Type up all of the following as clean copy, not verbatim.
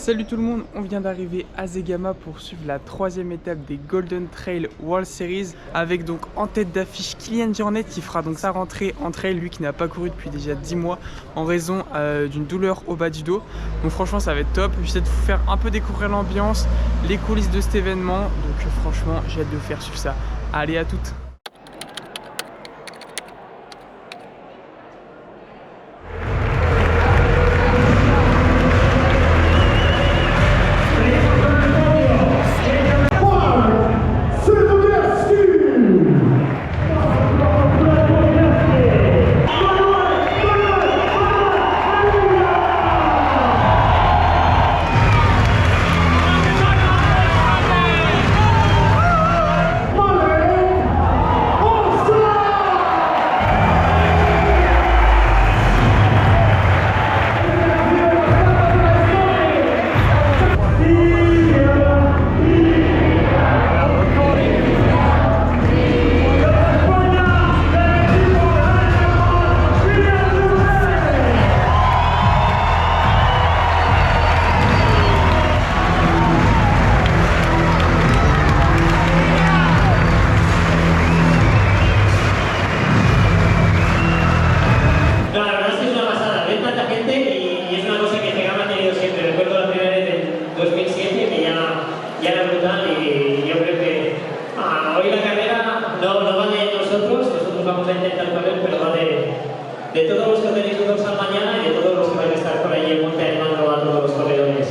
Salut tout le monde, on vient d'arriver à Zegama pour suivre la troisième étape des Golden Trail World Series avec donc en tête d'affiche Kilian Jornet qui fera donc sa rentrée en trail, lui qui n'a pas couru depuis déjà 10 mois en raison d'une douleur au bas du dos. Donc franchement ça va être top, j'essaie de vous faire un peu découvrir l'ambiance, les coulisses de cet événement, donc franchement j'ai hâte de vous faire suivre ça. Allez à toutes. De todos los que tenéis un dorsal mañana y de todos los que vais a estar por ahí en monte animando a todos los corredores.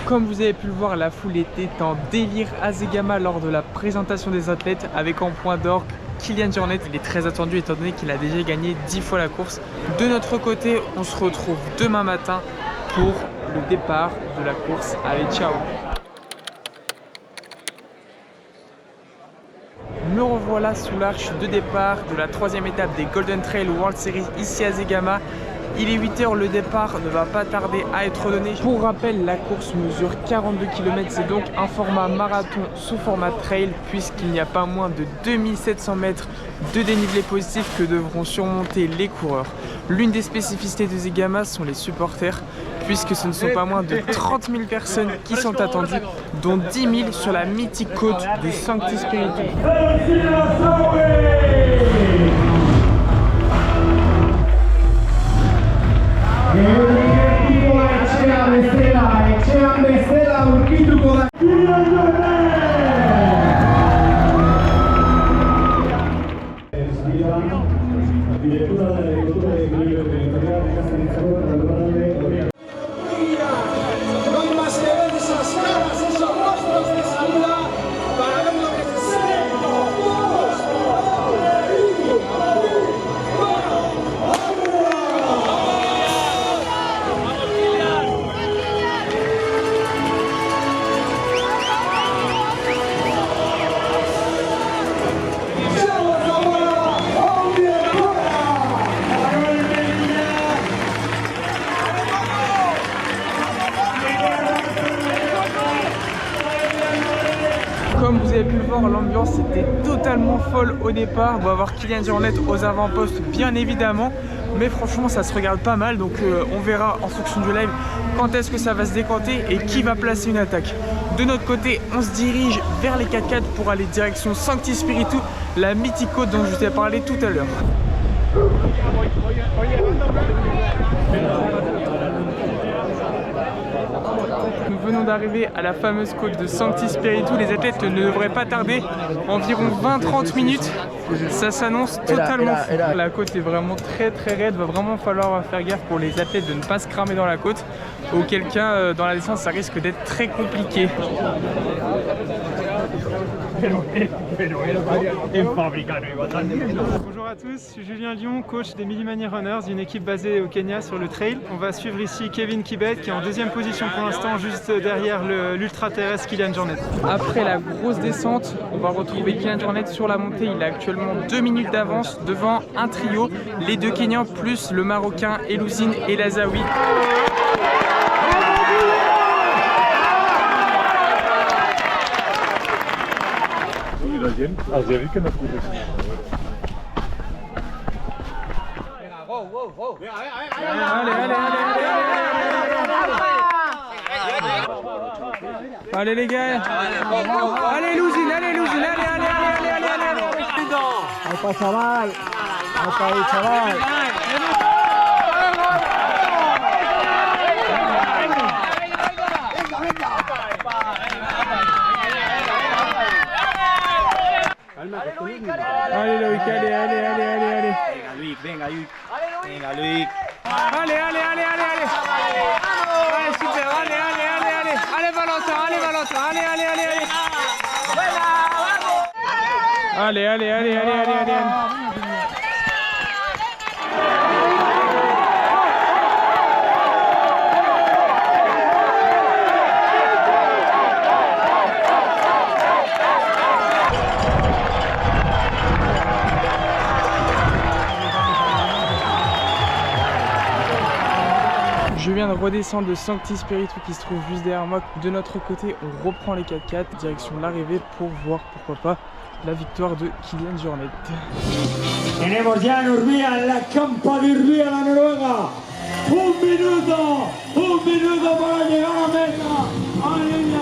Comme vous avez pu le voir, la foule était en délire à Zegama lors de la présentation des athlètes avec en point d'orgue Kilian Jornet. Il est très attendu étant donné qu'il a déjà gagné 10 fois la course. De notre côté, on se retrouve demain matin pour le départ de la course. Allez, ciao! Me revoilà sous l'arche de départ de la troisième étape des Golden Trail World Series ici à Zegama. Il est 8 h, le départ ne va pas tarder à être donné. Pour rappel, la course mesure 42 km, c'est donc un format marathon sous format trail puisqu'il n'y a pas moins de 2700 mètres de dénivelé positif que devront surmonter les coureurs. L'une des spécificités de Zegama sont les supporters puisque ce ne sont pas moins de 30 000 personnes qui sont attendues, dont 10 000 sur la mythique côte de Sancti Spiritu. Comme vous avez pu le voir, l'ambiance était totalement folle au départ. On va avoir Kilian Jornet aux avant-postes bien évidemment, mais franchement ça se regarde pas mal, donc on verra en fonction du live quand est-ce que ça va se décanter et qui va placer une attaque. De notre côté, on se dirige vers les 4x4 pour aller direction Sancti Spiritu, la mythique côte dont je vous ai parlé tout à l'heure. Nous venons d'arriver à la fameuse côte de Sancti Spiritu. Les athlètes ne devraient pas tarder, environ 20-30 minutes. Ça s'annonce totalement fou. La côte est vraiment très raide, va vraiment falloir faire gaffe pour les athlètes de ne pas se cramer dans la côte. Auquel cas, dans la descente, ça risque d'être très compliqué. Bonjour à tous, je suis Julien Lyon, coach des Millimani Runners, une équipe basée au Kenya sur le trail. On va suivre ici Kevin Kibet qui est en deuxième position pour l'instant, juste derrière l'ultra terrestre Kilian Jornet. Après la grosse descente, on va retrouver Kilian Jornet sur la montée. Il a actuellement 2 minutes d'avance devant un trio, les deux Kenyans plus le Marocain Elouzine et Lazawi. Asiática no pude. Allez les gars. Allez Louzine, allez. Apa chaval. Apa ahí, chaval. Allez Loïc, allez. Venga Luis, venga Luis. Venga Luis. Allez. Allez, super, allez. Allez Valentin, allez. Allez. Je viens de redescendre de Sancti Spiritu qui se trouve juste derrière moi. De notre côté, on reprend les 4x4, direction l'arrivée pour voir, pourquoi pas, la victoire de Kilian Jornet. Tenemos ya en Urbía, en la campa de Urbía, la Noruega. Un minuto para llegar a meta. ¡Ay!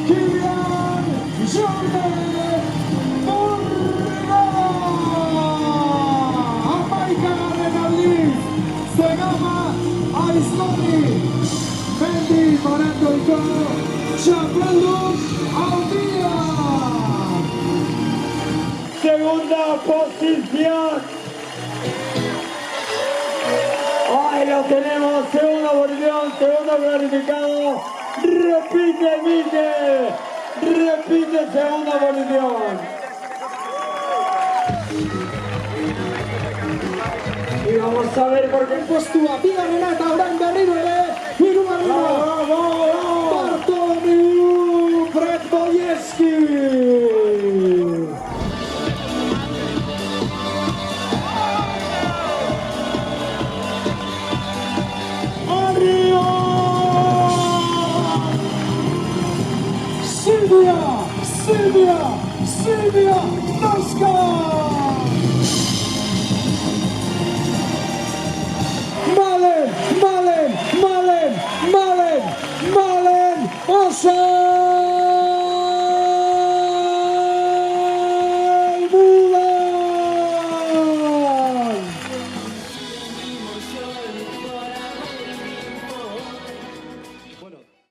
Kilian Jornet, Jamaica Garrenalís, Segama, Aizoni, Fendi parando el coro, Chaplus, Aldía. Segunda posición. Ahí lo tenemos, segunda posición, segundo clasificado. Repite segunda posición. Y vamos a ver por qué postura. Viva Renata, Oranga, Rivere, y número 1, Bartłomiej Predwojewski. Arriba! Sylwia Noska! Malen Osalbulan.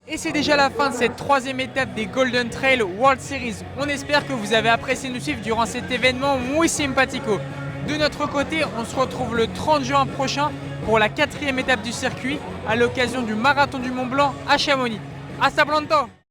Et c'est déjà la fin de cette troisième étape des Golden Trail World Series. On espère que vous avez apprécié nous suivre durant cet événement muy simpatico. De notre côté, on se retrouve le 30 juin prochain pour la 4e étape du circuit à l'occasion du Marathon du Mont Blanc à Chamonix. Hasta pronto!